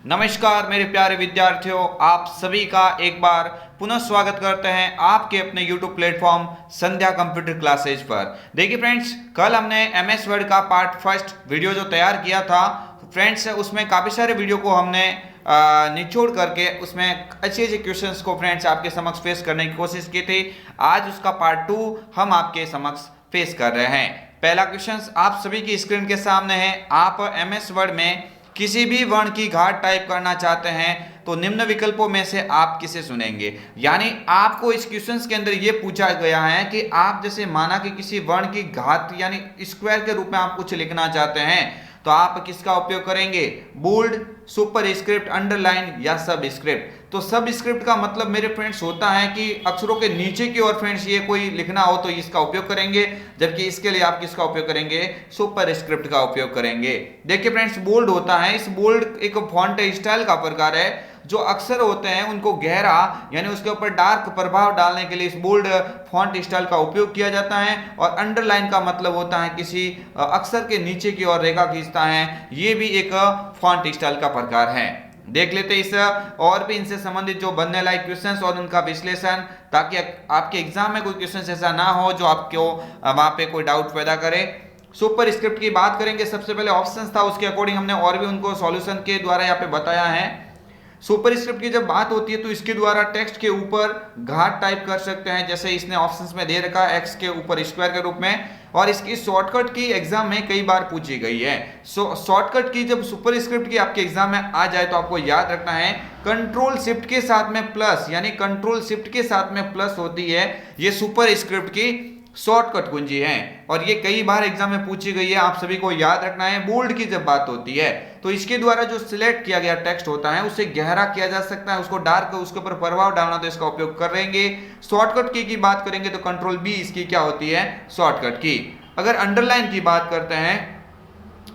नमस्कार मेरे प्यारे विद्यार्थियों, आप सभी का एक बार पुनः स्वागत करते हैं आपके अपने YouTube प्लेटफॉर्म संध्या कंप्यूटर क्लासेज पर। देखिए फ्रेंड्स, कल हमने MS वर्ड का पार्ट फर्स्ट वीडियो जो तैयार किया था फ्रेंड्स, उसमें काफ़ी सारे वीडियो को हमने निचोड़ करके उसमें अच्छे अच्छे क्वेश्चंस को फ्रेंड्स आपके समक्ष फेस करने की कोशिश की थी। आज उसका पार्ट 2 हम आपके समक्ष फेस कर रहे हैं। पहला क्वेश्चन आप सभी की स्क्रीन के सामने है। आप MS वर्ड में किसी भी वर्ण की घात टाइप करना चाहते हैं तो निम्न विकल्पों में से आप किसे चुनेंगे। यानी आपको इस क्वेश्चंस के अंदर यह पूछा गया है कि आप जैसे माना कि किसी वर्ण की घात यानी स्क्वायर के रूप में आप कुछ लिखना चाहते हैं तो आप किसका उपयोग करेंगे, बोल्ड, सुपर स्क्रिप्ट, अंडरलाइन या सब स्क्रिप्ट। तो सब स्क्रिप्ट का मतलब मेरे फ्रेंड्स होता है कि अक्षरों के नीचे की ओर फ्रेंड्स ये कोई लिखना हो तो इसका उपयोग करेंगे, जबकि इसके लिए आप किसका उपयोग करेंगे, सुपर स्क्रिप्ट का उपयोग करेंगे। देखिए फ्रेंड्स, बोल्ड होता है, इस बोल्ड एक फॉन्ट स्टाइल का प्रकार है। जो अक्षर होते हैं उनको गहरा यानी उसके ऊपर डार्क प्रभाव डालने के लिए इस बोल्ड फॉन्ट स्टाइल का उपयोग किया जाता है। और अंडरलाइन का मतलब होता है किसी अक्षर के नीचे की ओर रेखा खींचता है, ये भी एक फॉन्ट स्टाइल का प्रकार है। देख लेते इस और भी इनसे संबंधित जो बनने लायक क्वेश्चंस और उनका विश्लेषण, ताकि आपके एग्जाम में कोई क्वेश्चन ऐसा ना हो जो आपको वहां पे कोई डाउट पैदा करे। सुपर स्क्रिप्ट की बात करेंगे, सबसे पहले ऑप्शंस था उसके अकॉर्डिंग हमने और भी उनको सॉल्यूशन के द्वारा यहाँ पे बताया है। सुपर स्क्रिप्ट की जब बात होती है तो इसके द्वारा टेक्स्ट के ऊपर घात टाइप कर सकते हैं, जैसे इसने ऑप्शंस में दे रखा है एक्स के ऊपर स्क्वायर के रूप में। और इसकी शॉर्टकट की एग्जाम में कई बार पूछी गई है। शॉर्टकट की जब सुपर स्क्रिप्ट की आपके एग्जाम में आ जाए तो आपको याद रखना है कंट्रोल शिफ्ट के साथ में प्लस, यानी कंट्रोल शिफ्ट के साथ में प्लस होती है, ये सुपर स्क्रिप्ट की शॉर्टकट कुंजी है और ये कई बार एग्जाम में पूछी गई है, आप सभी को याद रखना है। बोल्ड की जब बात होती है तो इसके द्वारा जो सिलेक्ट किया गया टेक्स्ट होता है उसे गहरा किया जा सकता है, उसको डार्क, उसके ऊपर प्रभाव डालना तो इसका उपयोग करेंगे। शॉर्टकट की बात करेंगे तो कंट्रोल बी इसकी क्या होती है, शॉर्टकट की। अगर अंडरलाइन की बात करते हैं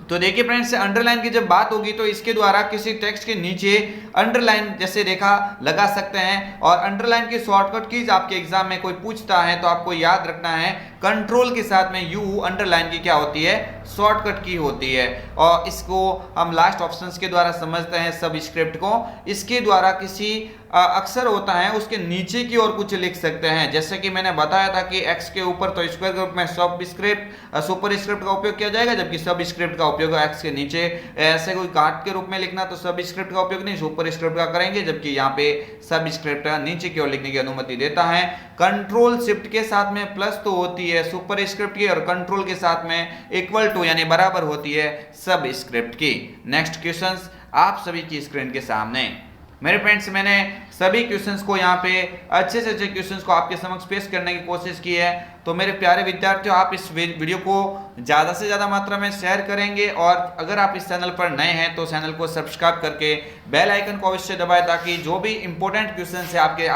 तो देखिए फ्रेंड्स, अंडरलाइन की जब बात होगी तो इसके द्वारा किसी टेक्स्ट के नीचे अंडरलाइन जैसे रेखा लगा सकते हैं। और अंडरलाइन की शॉर्टकट कीज आपके एग्जाम में कोई पूछता है तो आपको याद रखना है कंट्रोल के साथ में यू अंडरलाइन की क्या होती है, शॉर्टकट की होती है। और इसको हम लास्ट ऑप्शंस के द्वारा समझते हैं सब स्क्रिप्ट को। इसके द्वारा किसी अक्षर होता है उसके नीचे की ओर कुछ लिख सकते हैं, जैसे कि मैंने बताया था कि एक्स के ऊपर तो स्क्वायर के रूप में सब स्क्रिप्ट सुपर स्क्रिप्ट का उपयोग किया जाएगा, जबकि सब स्क्रिप्ट का उपयोग एक्स के नीचे ऐसे कोई काट के रूप में लिखना तो सब स्क्रिप्ट का उपयोग नहीं सुपर स्क्रिप्ट का करेंगे, जबकि यहाँ पे सब स्क्रिप्ट नीचे की ओर लिखने की अनुमति देता है। कंट्रोल शिफ्ट के साथ में प्लस तो होती है सुपर स्क्रिप्ट की और कंट्रोल के साथ में इक्वल टू यानी बराबर होती है सब स्क्रिप्ट की। नेक्स्ट क्वेश्चंस आप सभी की स्क्रीन के सामने। मेरे फ्रेंड्स, मैंने सभी क्वेश्चंस को यहाँ पे अच्छे से अच्छे क्वेश्चंस को आपके समक्ष पेश करने की कोशिश की है। तो मेरे प्यारे विद्यार्थियों, आप इस वीडियो को ज़्यादा से ज़्यादा मात्रा में शेयर करेंगे और अगर आप इस चैनल पर नए हैं तो चैनल को सब्सक्राइब करके बेल आइकन को अवश्य दबाएं, ताकि जो भी इंपॉर्टेंट क्वेश्चन है आपके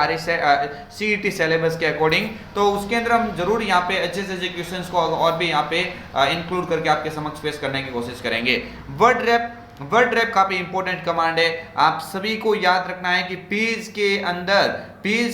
CET सिलेबस के अकॉर्डिंग तो उसके अंदर हम जरूर यहाँ पे अच्छे से अच्छे क्वेश्चन को और भी यहाँ पे इंक्लूड करके आपके समक्ष पेश करने की कोशिश करेंगे। वर्ड रैप काफी इंपॉर्टेंट कमांड है, आप सभी को याद रखना है कि पेज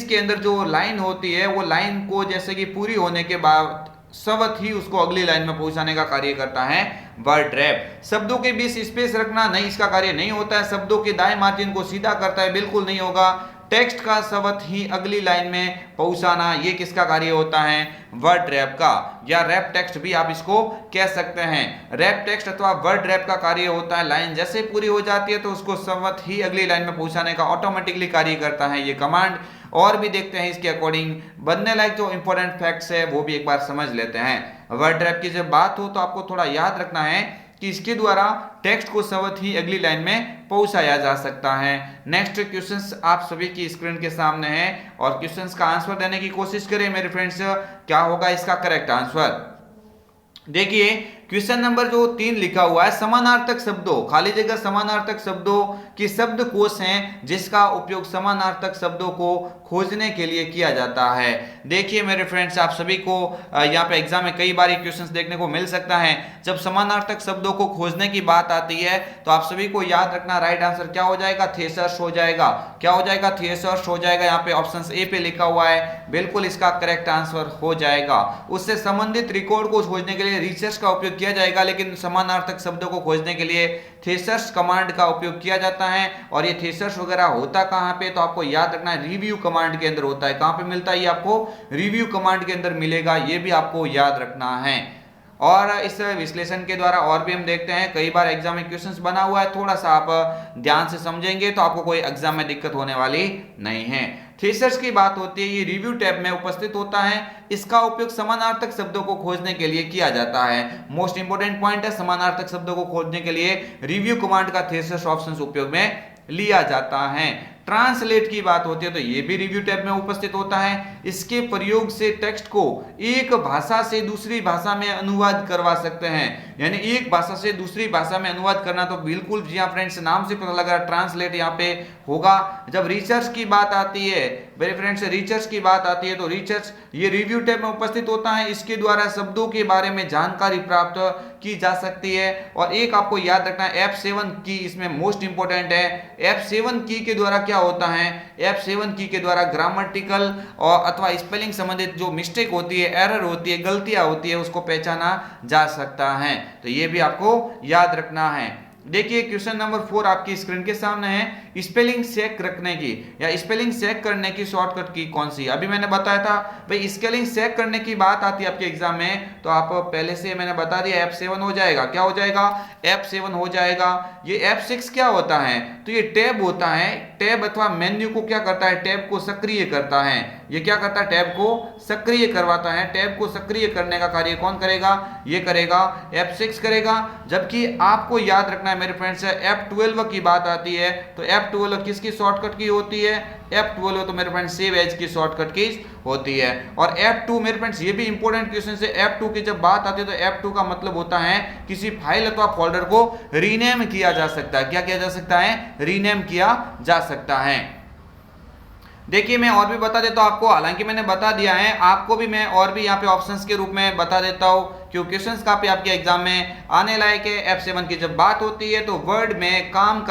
के अंदर जो लाइन होती है वो लाइन को जैसे कि पूरी होने के बाद सवत ही उसको अगली लाइन में पहुंचाने का कार्य करता है वर्ड रैप। शब्दों के बीच स्पेस रखना नहीं, इसका कार्य नहीं होता है। शब्दों के दाएं मार्जिन को सीधा करता है, बिल्कुल नहीं होगा। टेक्स्ट का शब्द ही अगली लाइन में पहुंचाना, ये किसका कार्य होता है, वर्ड रैप का, या रैप टेक्स्ट भी आप इसको कह सकते हैं। रैप टेक्स्ट अथवा वर्ड रैप का कार्य होता है लाइन जैसे पूरी हो जाती है तो उसको शब्द ही अगली लाइन में पहुंचाने का ऑटोमेटिकली कार्य करता है ये कमांड। और भी देखते हैं इसके अकॉर्डिंग बनने लायक जो इंपॉर्टेंट फैक्ट्स है वो भी एक बार समझ लेते हैं। वर्ड रैप की जब बात हो तो आपको थोड़ा याद रखना है कि इसके द्वारा टेक्स्ट को शब्द ही अगली लाइन में पहुंचाया जा सकता है। नेक्स्ट क्वेश्चंस आप सभी की स्क्रीन के सामने है और क्वेश्चंस का आंसर देने की कोशिश करें मेरे फ्रेंड्स, क्या होगा इसका करेक्ट आंसर। देखिए क्वेश्चन नंबर जो 3 लिखा हुआ है, समानार्थक शब्दों, खाली जगह समानार्थक शब्दों की शब्द कोश हैं जिसका उपयोग समानार्थक शब्दों को खोजने के लिए किया जाता है। देखिए मेरे फ्रेंड्स, आप सभी को यहाँ पे एग्जाम में कई बार क्वेश्चंस देखने को मिल सकता है। जब समानार्थक शब्दों को खोजने की बात आती है तो आप सभी को याद रखना राइट आंसर क्या हो जाएगा, थेसर्स हो जाएगा। क्या हो जाएगा, थेसर्स हो जाएगा। यहाँ पे ऑप्शन ए पे लिखा हुआ है, बिल्कुल इसका करेक्ट आंसर हो जाएगा। उससे संबंधित रिकॉर्ड को खोजने के लिए रिसर्च का उपयोग किया जाएगा, लेकिन समानार्थक शब्दों को खोजने के लिए थेसर्स कमांड का उपयोग किया जाता है। और ये थेसर्स वगैरह होता कहां पे, तो आपको याद रखना है रिव्यू कमांड के अंदर होता है। कहां पे मिलता है ये आपको, रिव्यू कमांड के अंदर मिलेगा, ये भी आपको याद रखना है। और इस विश्लेषण के द्वारा और भी हम देखते हैं, कई बार एग्जाम में क्वेश्चंस बना हुआ है, थोड़ा सा आप ध्यान से समझेंगे तो आपको कोई एग्जाम में दिक्कत होने वाली नहीं है। थीसिस की बात होती है, ये रिव्यू टैब में उपस्थित होता है। इसका उपयोग समानार्थक शब्दों को खोजने के लिए किया जाता है। मोस्ट इंपोर्टेंट पॉइंट है, समानार्थक शब्दों को खोजने के लिए रिव्यू कमांड का थीसिस ऑप्शन उपयोग में लिया जाता है। ट्रांसलेट की बात होती है तो ये भी रिव्यू टैब में उपस्थित होता है। इसके प्रयोग से टेक्स्ट को एक भाषा से दूसरी भाषा में अनुवाद करवा सकते हैं। यानी एक भाषा से दूसरी भाषा में अनुवाद करना, तो बिल्कुल जी हाँ फ्रेंड्स, नाम से पता लग रहा है ट्रांसलेट यहाँ पे होगा। जब रिसर्च की बात आती है मेरे फ्रेंड्स, रिसर्च की बात आती है तो रिसर्च ये रिव्यू टैब में उपस्थित होता है। इसके द्वारा शब्दों के बारे में जानकारी प्राप्त की जा सकती है। और एक आपको याद रखना है, F7 की इसमें मोस्ट इंपोर्टेंट है। F7 की के द्वारा क्या होता है, F7 की के द्वारा ग्रामेटिकल और अथवा स्पेलिंग संबंधित जो मिस्टेक होती है, एरर होती है, गलतियां होती है, उसको पहचाना जा सकता है। तो ये भी आपको याद रखना है। देखिए क्वेश्चन नंबर 4 आपकी स्क्रीन के सामने है। स्पेलिंग चेक रखने की या स्पेलिंग चेक करने की शॉर्टकट की कौन सी। अभी मैंने बताया था भाई, स्पेलिंग चेक करने की बात आती है आपके एग्जाम में, तो आप पहले से मैंने बता दिया F7 हो जाएगा। क्या हो जाएगा, F7 हो जाएगा। ये F6 क्या होता है, तो ये टैब होता है। टैब अथवा मेन्यू को क्या करता है, टैब को सक्रिय करता है। ये क्या करता है, टैब को सक्रिय करवाता है। टैब को सक्रिय करने का कार्य कौन करेगा, ये करेगा F6 करेगा। जबकि आपको याद रखना है मेरे फ्रेंड्स, F12 की बात आती है तो F12 किसकी शॉर्टकट की होती है, F12 तो मेरे फ्रेंड्स सेव एज की शॉर्टकट की होती है। और F2 मेरे फ्रेंड्स, ये भी इंपॉर्टेंट क्वेश्चन है। F2 की जब बात आती है तो F2 का मतलब होता है किसी फाइल अथवा फोल्डर को रीनेम किया जा सकता है। क्या किया जा सकता है, रीनेम किया जा सकता है। देखिए मैं और भी बता देता हूं आपको, हालांकि मैंने बता दिया है, आपको भी मैं और भी यहाँ पे ऑप्शंस के रूप में बता देता हूं, क्योंकि क्वेश्चंस काफी आपके एग्जाम में आने लायक है। F7 की जब बात होती है तो वर्ड में काम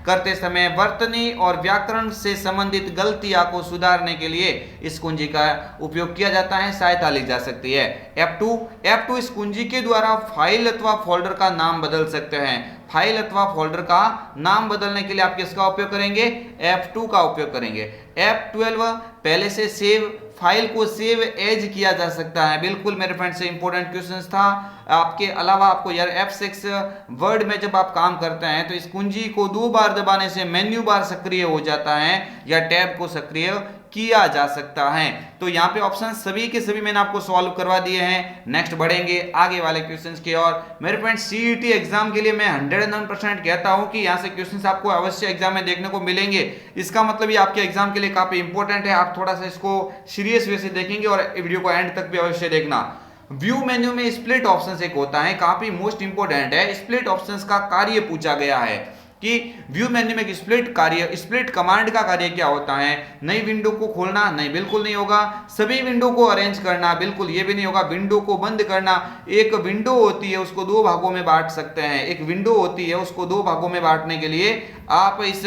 करते समय वर्तनी और व्याकरण से संबंधित गलतियां को सुधारने के लिए इस कुंजी का उपयोग किया जाता है, सहायता ली जा सकती है। F2 इस कुंजी के द्वारा फाइल अथवा फोल्डर का नाम बदल सकते हैं। फाइल अथवा फोल्डर का नाम बदलने के लिए आप किसका उपयोग करेंगे, F2 का उपयोग करेंगे। F12 पहले से सेव, फाइल को सेव एज किया जा सकता है। बिल्कुल मेरे फ्रेंड से इंपॉर्टेंट क्वेश्चन था। आपके अलावा आपको यार F6 वर्ड में जब आप काम करते हैं तो इस कुंजी को 2 बार दबाने से मेन्यू बार सक्रिय हो जाता है या टैब को सक्रिय किया जा सकता है। तो यहाँ पे ऑप्शन सभी के सभी मैंने आपको सॉल्व करवा दिए हैं। नेक्स्ट बढ़ेंगे आगे वाले क्वेश्चंस की ओर। मेरे फ्रेंड्स सीईटी एग्जाम के लिए मैं 109% कहता हूं कि यहाँ से क्वेश्चंस आपको अवश्य एग्जाम में देखने को मिलेंगे। इसका मतलब ये आपके एग्जाम के लिए काफी इंपॉर्टेंट है। आप थोड़ा सा इसको सीरियस वे से देखेंगे और वीडियो को एंड तक भी अवश्य देखना। व्यू मेन्यू में स्प्लिट ऑप्शन एक होता है, काफी मोस्ट इंपोर्टेंट है। स्प्लिट ऑप्शंस का कार्य पूछा गया है कि व्यू मेन्यू में स्प्लिट कमांड का कार्य क्या होता है। नई विंडो को खोलना, नहीं बिल्कुल नहीं होगा। सभी विंडो को अरेंज करना, बिल्कुल ये भी नहीं होगा। विंडो को बंद करना, एक विंडो होती है उसको 2 भागों में बांट सकते हैं। एक विंडो होती है उसको 2 भागों में बांटने के लिए आप इस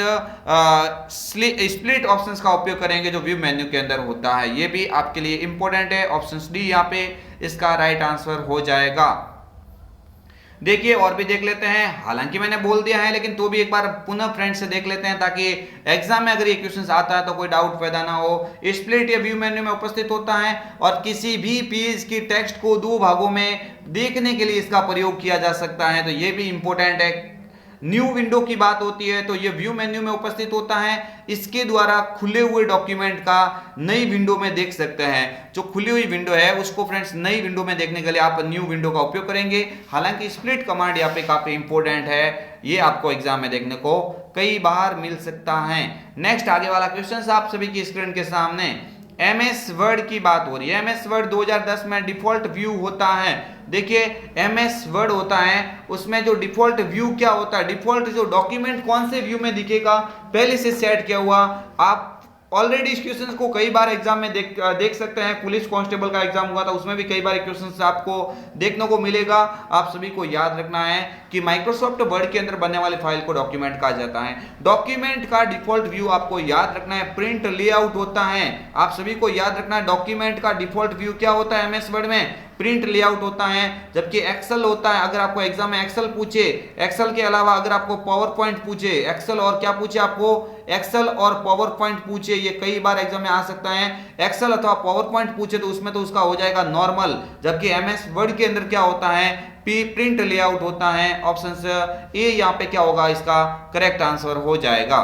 स्प्लिट ऑप्शंस का उपयोग करेंगे जो व्यू मेन्यू के अंदर होता है। ये भी आपके लिए इंपॉर्टेंट है। ऑप्शन डी यहाँ पे इसका राइट आंसर हो जाएगा। देखिए और भी देख लेते हैं, हालांकि मैंने बोल दिया है लेकिन तो भी एक बार पुनः फ्रेंड से देख लेते हैं ताकि एग्जाम में अगर ये क्वेश्चन आता है तो कोई डाउट पैदा ना हो। स्प्लिट या व्यू मेन्यू में उपस्थित होता है और किसी भी पेज की टेक्स्ट को 2 भागों में देखने के लिए इसका प्रयोग किया जा सकता है। तो ये भी इंपॉर्टेंट है। न्यू विंडो की बात होती है तो ये व्यू मेन्यू में उपस्थित होता है। इसके द्वारा खुले हुए डॉक्यूमेंट का नई विंडो में देख सकते हैं। जो खुली हुई विंडो है उसको फ्रेंड्स नई विंडो में देखने के लिए आप न्यू विंडो का उपयोग करेंगे। हालांकि स्प्लिट कमांड यहाँ पे काफी इंपॉर्टेंट है, ये आपको एग्जाम में देखने को कई बार मिल सकता है। नेक्स्ट आगे वाला क्वेश्चन आप सभी की स्क्रीन के सामने MS वर्ड की बात हो रही है। MS वर्ड 2010 में डिफॉल्ट व्यू होता है। देखिए MS वर्ड होता है, उसमें जो डिफॉल्ट व्यू क्या होता है, डिफॉल्ट जो डॉक्यूमेंट कौन से व्यू में दिखेगा पहले से सेट किया हुआ। आप ऑलरेडी इस क्वेश्चन को कई बार एग्जाम में देख सकते हैं। पुलिस कांस्टेबल का एग्जाम हुआ था उसमें भी कई बार क्वेश्चन आपको देखने को मिलेगा। आप सभी को याद रखना है कि माइक्रोसॉफ्ट वर्ड के अंदर बनने वाली फाइल को डॉक्यूमेंट कहा जाता है। डॉक्यूमेंट का डिफॉल्ट व्यू आपको याद रखना है, प्रिंट लेआउट होता है। आप सभी को याद रखना है डॉक्यूमेंट का डिफॉल्ट व्यू क्या होता है MS वर्ड में, प्रिंट लेआउट होता है, जबकि एक्सेल होता है, अगर आपको एग्जाम में एक्सेल पूछे, एक्सेल के अलावा अगर आपको पावर पॉइंट पूछे, एक्सेल और क्या पूछे आपको, एक्सेल और पावर पॉइंट पूछे, ये कई बार एग्जाम में आ सकता है, एक्सेल अथवा पावर पॉइंट पूछे तो उसमें तो उसका हो जाएगा नॉर्मल, जबकि एमएस वर्ड के अंदर क्या होता है, प्रिंट लेआउट होता है। ऑप्शन ए यहाँ पे क्या होगा, इसका करेक्ट आंसर हो जाएगा।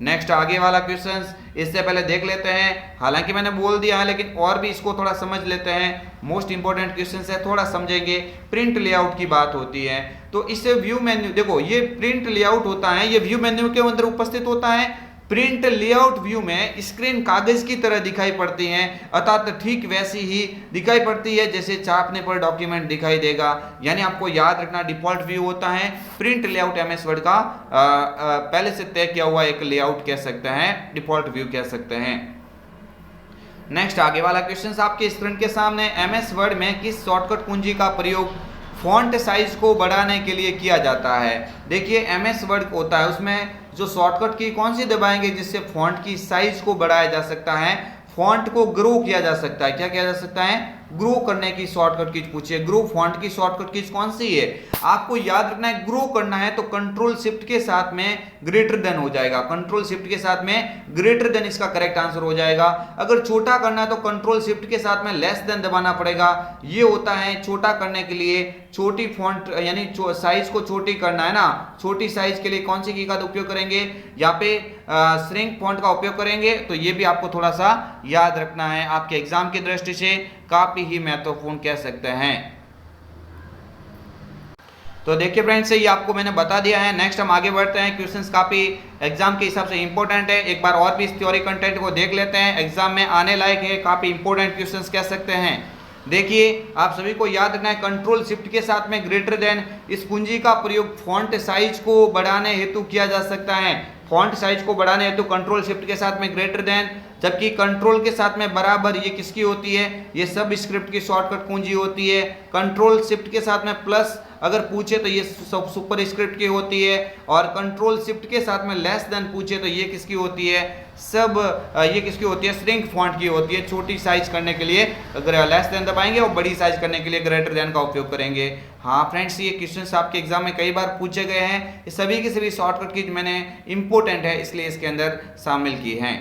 नेक्स्ट आगे वाला क्वेश्चन, इससे पहले देख लेते हैं, हालांकि मैंने बोल दिया है लेकिन और भी इसको थोड़ा समझ लेते हैं, मोस्ट इंपॉर्टेंट क्वेश्चन है, थोड़ा समझेंगे। प्रिंट लेआउट की बात होती है तो इससे व्यू मेन्यू, देखो ये प्रिंट लेआउट होता है, ये व्यू मेन्यू के अंदर उपस्थित होता है। प्रिंट लेआउट व्यू में स्क्रीन कागज की तरह दिखाई पड़ती है, अर्थात ठीक वैसी ही दिखाई पड़ती है जैसे छापने पर डॉक्यूमेंट दिखाई देगा। यानी आपको याद रखना डिफॉल्ट व्यू होता है प्रिंट लेआउट, एमएस वर्ड का पहले से तय किया हुआ एक लेआउट कह सकते हैं, डिफॉल्ट व्यू कह सकते हैं। नेक्स्ट आगे वाला क्वेश्चन आपके स्क्रीन के सामने, एमएस वर्ड में किस शॉर्टकट कुंजी का प्रयोग फॉन्ट साइज को बढ़ाने के लिए किया जाता है। देखिए एमएस वर्ड होता है, उसमें जो शॉर्टकट की कौन सी दबाएंगे जिससे फॉन्ट की साइज को बढ़ाया जा सकता है, फॉन्ट को ग्रो किया जा सकता है। क्या किया जा सकता है, ग्रो करने की शॉर्टकट कीज पूछिए, ग्रो फॉन्ट की शॉर्टकट कीज कौन सी है, आपको याद रखना है। ग्रो करना है तो कंट्रोल शिफ्ट के साथ में ग्रेटर देन हो जाएगा, कंट्रोल शिफ्ट के साथ में ग्रेटर देन इसका करेक्ट आंसर हो जाएगा। अगर छोटा करना है तो कंट्रोल शिफ्ट के साथ में लेस देन दबाना पड़ेगा। ये होता है छोटा करने के लिए, छोटी फॉन्ट यानी साइज को छोटी करना है ना, छोटी साइज के लिए कौन सी की का उपयोग करेंगे, यहाँ पे श्रिंक फॉन्ट का उपयोग करेंगे। तो ये भी आपको थोड़ा सा याद रखना है, आपके एग्जाम की दृष्टि से काफी ही महत्वपूर्ण कह सकते हैं। तो देखिए फ्रेंड्स, ये आपको मैंने बता दिया है। नेक्स्ट हम आगे बढ़ते हैं, क्वेश्चंस काफी एग्जाम के हिसाब से इंपॉर्टेंट है, एक बार और भी इस थ्योरी कंटेंट को देख लेते हैं, एग्जाम में आने लायक है, काफी इंपॉर्टेंट क्वेश्चंस कह सकते हैं। देखिए आप सभी को याद रखना है, कंट्रोल शिफ्ट के साथ में ग्रेटर देन, इस कुंजी का प्रयोग फॉन्ट साइज को बढ़ाने हेतु किया जा सकता है। फॉन्ट साइज को बढ़ाने हेतु कंट्रोल शिफ्ट के साथ में ग्रेटर देन, जबकि कंट्रोल के साथ में बराबर, ये किसकी होती है, ये सब स्क्रिप्ट की शॉर्टकट कुंजी होती है। कंट्रोल शिफ्ट के साथ में प्लस अगर पूछे तो ये सब सुपर स्क्रिप्ट की होती है, और कंट्रोल शिफ्ट के साथ में लेस देन पूछे तो ये किसकी होती है, सब ये किसकी होती है, श्रिंक फॉन्ट की होती है। छोटी साइज करने के लिए अगर लेस देन दबाएंगे और बड़ी साइज करने के लिए ग्रेटर देन का उपयोग करेंगे। हाँ फ्रेंड्स, ये क्वेश्चंस आपके एग्जाम में कई बार पूछे गए हैं, ये सभी के सभी शॉर्टकट की मैंने इंपॉर्टेंट है इसलिए इसके अंदर शामिल की हैं।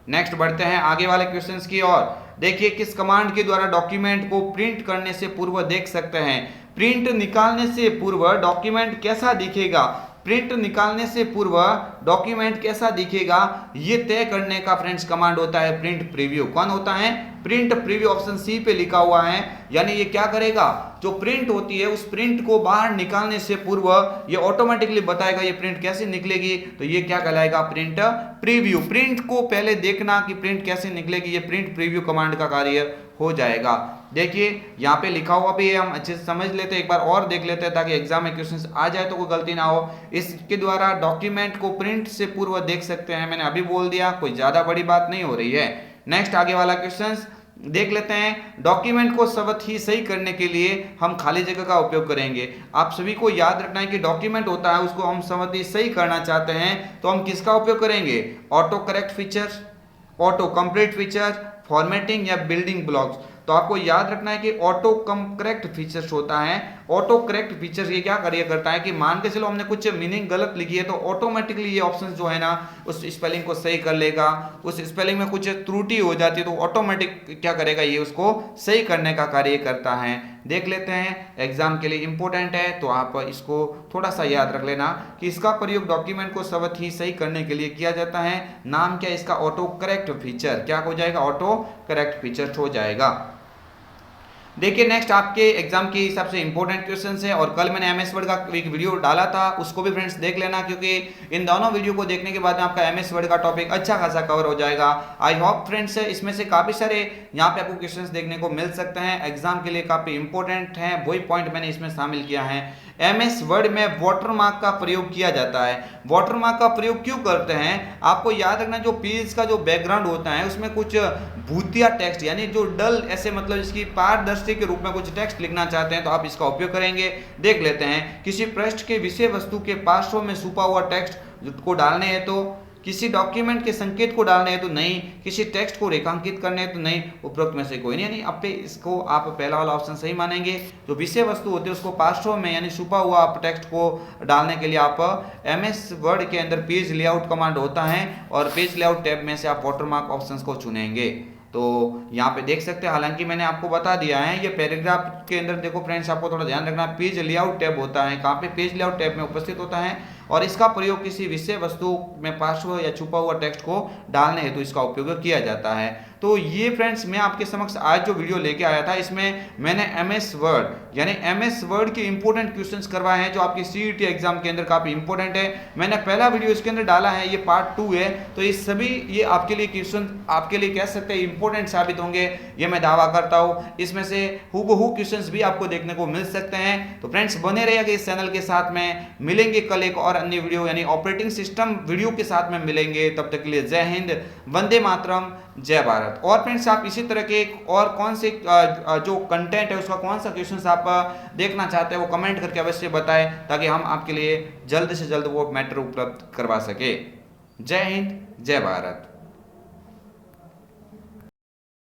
नेक्स्ट बढ़ते हैं आगे वाले क्वेश्चंस की ओर। देखिए किस कमांड के द्वारा डॉक्यूमेंट को प्रिंट करने से पूर्व देख सकते हैं। प्रिंट निकालने से पूर्व डॉक्यूमेंट कैसा दिखेगा, प्रिंट निकालने से पूर्व डॉक्यूमेंट कैसा दिखेगा, ये तय करने का फ्रेंड्स कमांड होता है प्रिंट प्रीव्यू। कौन होता है, प्रिंट प्रीव्यू, ऑप्शन सी पे लिखा हुआ है। यानी ये क्या करेगा, जो प्रिंट होती है उस प्रिंट को बाहर निकालने से पूर्व ये ऑटोमेटिकली बताएगा ये प्रिंट कैसे निकलेगी, तो ये क्या कहलाएगा, प्रिंट प्रीव्यू। प्रिंट को पहले देखना कि प्रिंट कैसे निकलेगी, ये प्रिंट प्रीव्यू कमांड का कार्य हो जाएगा। देखिए यहाँ पे लिखा हुआ भी है, हम अच्छे से समझ लेते हैं, एक बार और देख लेते हैं ताकि एग्जाम में क्वेश्चंस आ जाए तो कोई गलती ना हो। इसके द्वारा डॉक्यूमेंट को प्रिंट से पूर्व देख सकते हैं, मैंने अभी बोल दिया, कोई ज्यादा बड़ी बात नहीं हो रही है। नेक्स्ट आगे वाला क्वेश्चंस देख लेते हैं। डॉक्यूमेंट को सबक ही सही करने के लिए हम खाली जगह का उपयोग करेंगे। आप सभी को याद रखना है कि डॉक्यूमेंट होता है उसको हम सबक ही सही करना चाहते हैं तो हम किसका उपयोग करेंगे, auto correct feature, auto complete feature, formatting या बिल्डिंग ब्लॉक्स। तो आपको याद रखना है कि ऑटो करेक्ट फीचर्स होता है। ऑटो करेक्ट फीचर्स ये क्या कार्य करता है कि मान के चलो हमने कुछ मीनिंग गलत लिखी है तो ऑटोमेटिकली ये ऑप्शन जो है ना उस स्पेलिंग को सही कर लेगा। उस स्पेलिंग में कुछ त्रुटि हो जाती है तो ऑटोमेटिक क्या करेगा, ये उसको सही करने का कार्य करता है। देख लेते हैं, एग्जाम के लिए इंपॉर्टेंट है तो आप इसको थोड़ा सा याद रख लेना कि इसका प्रयोग डॉक्यूमेंट को सबक ही सही करने के लिए किया जाता है। नाम क्या है इसका, ऑटो करेक्ट फीचर। क्या हो जाएगा, ऑटो करेक्ट फीचर हो जाएगा। देखिए नेक्स्ट आपके एग्जाम के हिसाब से इंपॉर्टेंट क्वेश्चंस है, और कल मैंने एमएस वर्ड का एक वीडियो डाला था, उसको भी फ्रेंड्स देख लेना, क्योंकि इन दोनों वीडियो को देखने के बाद में आपका एमएस वर्ड का टॉपिक अच्छा खासा कवर हो जाएगा। आई होप फ्रेंड्स इसमें से काफी सारे यहाँ पे आपको क्वेश्चंस देखने को मिल सकते हैं, एग्जाम के लिए काफी इंपॉर्टेंट है, वही पॉइंट मैंने इसमें शामिल किया है। एमएस वर्ड में वाटरमार्क का प्रयोग किया जाता है। वाटरमार्क का प्रयोग क्यों करते हैं, आपको याद रखना, जो पेज का जो बैकग्राउंड होता है उसमें कुछ भूतिया टेक्स्ट यानी जो डल ऐसे मतलब इसकी पारदर्शी के रूप में कुछ टेक्स्ट लिखना चाहते हैं तो आप इसका उपयोग करेंगे। देख लेते हैं, किसी पृष्ठ के विषय वस्तु के पार्श्व में छुपा हुआ टेक्स्ट को डालने हैं तो किसी डॉक्यूमेंट के संकेत को डालने हैं तो नहीं, किसी टेक्स्ट को रेखांकित करने हैं तो नहीं, उपरोक्त में से कोई नहीं। यानी अब इसको आप पहला वाला ऑप्शन सही मानेंगे। जो विषय वस्तु होती है उसको पार्श्व में यानी छुपा हुआ आप टेक्स्ट को डालने के लिए आप एमएस वर्ड के अंदर पेज लेआउट कमांड होता है और पेज लेआउट टैब में से आप वाटरमार्क ऑप्शंस को चुनेंगे। तो यहाँ पे देख सकते हैं, हालांकि मैंने आपको बता दिया है, ये पैराग्राफ के अंदर देखो फ्रेंड्स, आपको थोड़ा ध्यान रखना, पेज लेआउट टैब होता है, कहाँ पे, पेज लेआउट टैब में उपस्थित होता है और इसका प्रयोग किसी विषय वस्तु में पार्श्व या छुपा हुआ टेक्स्ट को डालने हेतु इसका उपयोग किया जाता है। तो ये फ्रेंड्स मैं आपके समक्ष आज जो वीडियो लेके आया था, इसमें मैंने एमएस वर्ड यानी एमएस वर्ड के इंपॉर्टेंट क्वेश्चंस करवाए हैं जो आपकी सीईटी एग्जाम के अंदर काफी इंपॉर्टेंट है। मैंने पहला वीडियो इसके अंदर डाला है, ये पार्ट 2 है। तो ये सभी ये आपके लिए क्वेश्चन आपके लिए कह सकते हैं इंपॉर्टेंट साबित होंगे, ये मैं दावा करता हूँ। इसमें से हूबहू क्वेश्चंस भी आपको देखने को मिल सकते हैं। तो फ्रेंड्स बने रहिएगा इस चैनल के साथ में, मिलेंगे कल एक और अन्य वीडियो यानी ऑपरेटिंग सिस्टम वीडियो के साथ में मिलेंगे। तब तक के लिए जय हिंद, वंदे मातरम, जय भारत। और फ्रेंड्स आप इसी तरह के और कौन से जो कंटेंट है उसका कौन सा क्वेश्चन आप देखना चाहते हैं वो कमेंट करके अवश्य बताएं, ताकि हम आपके लिए जल्द से जल्द वो मैटर उपलब्ध करवा सके। जय हिंद, जय भारत।